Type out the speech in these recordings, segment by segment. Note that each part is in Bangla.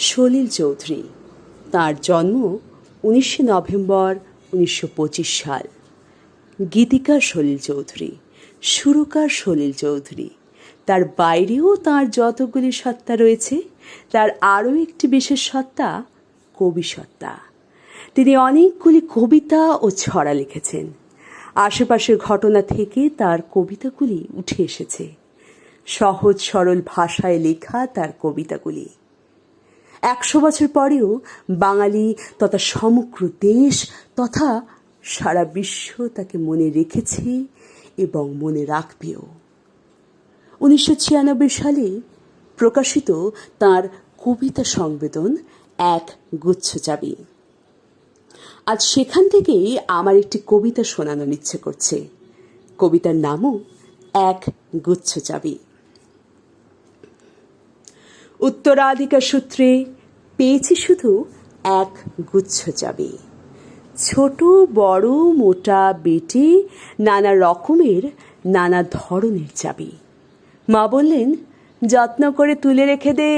সলিল চৌধুরী। তার জন্ম 19 নভেম্বর 1925 সাল। গীতিকার সলিল চৌধুরী, সুরকার সলিল চৌধুরী। তার বাইরেও তার যতগুলি সত্তা রয়েছে, তার আরও একটি বিশেষ সত্তা কবি সত্তা। তিনি অনেকগুলি কবিতা ও ছড়া লিখেছেন। আশেপাশের ঘটনা থেকে তার কবিতাগুলি উঠে এসেছে। সহজ সরল ভাষায় লেখা তার কবিতাগুলি 100 বছর পরেও বাঙালি তথা সমগ্র দেশ তথা সারা বিশ্ব তাকে মনে রেখেছে এবং মনে রাখবেও। 1996 সালে প্রকাশিত তার কবিতা সংবেদন এক গুচ্ছ চাবি। আজ সেখান থেকেই আমার একটি কবিতা শোনানোর ইচ্ছে করছে। কবিতার নামও এক গুচ্ছ চাবি। উত্তরাধিকার সূত্রে পেয়েছি শুধু এক গুচ্ছ চাবি। ছোট বড় মোটা বেটে নানা রকমের নানা ধরনের চাবি। মা বললেন, যত্ন করে তুলে রেখে দে।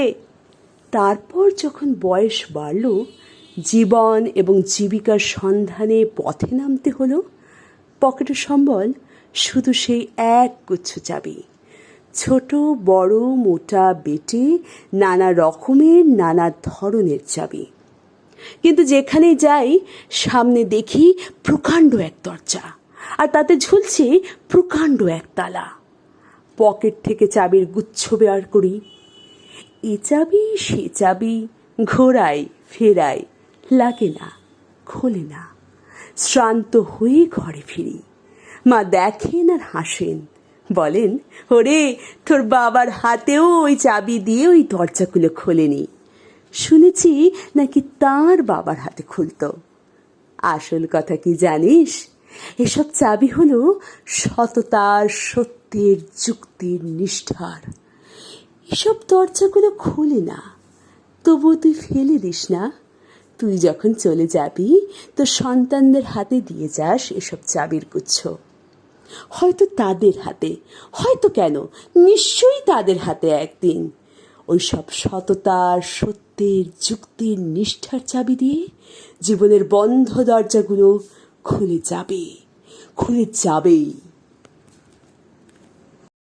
তারপর যখন বয়স বাড়ল, জীবন এবং জীবিকার সন্ধানে পথে নামতে হলো, পকেটে সম্বল শুধু সেই এক গুচ্ছ চাবি। ছোট বড় মোটা বেটে নানা রকমের নানা ধরনের চাবি। কিন্তু যেখানে যাই সামনে দেখি প্রকাণ্ড এক দরজা, আর তাতে ঝুলছে প্রকাণ্ড এক তালা। পকেট থেকে চাবির গুচ্ছ বের করি। এ চাবি সে চাবি ঘোরাই ফেরাই, লাগে না, খোলে না। শ্রান্ত হয়ে ঘরে ফিরি। মা দেখেন আর হাসেন, বলেন, ওরে তোর বাবার হাতেও ওই চাবি দিয়ে ওই দরজাগুলো খোলেনি। শুনেছি নাকি তার বাবার হাতে খুলত। আসল কথা কি জানিস? এসব চাবি হলো সততার, সত্যের, যুক্তির, নিষ্ঠার। এসব দরজাগুলো খোলে না, তবুও তুই ফেলে দিস না। তুই যখন চলে যাবি তো সন্তানদের হাতে দিয়ে যাস এসব চাবির গুচ্ছ। হয়তো তাদের হাতে, হয়তো কেন, নিশ্চয়ই তাদের হাতে একদিন ওই সব সততার, সত্যের, যুক্তির, নিষ্ঠার চাবি দিয়ে জীবনের বন্ধ দরজাগুলো খুলে যাবে, খুলে যাবেই।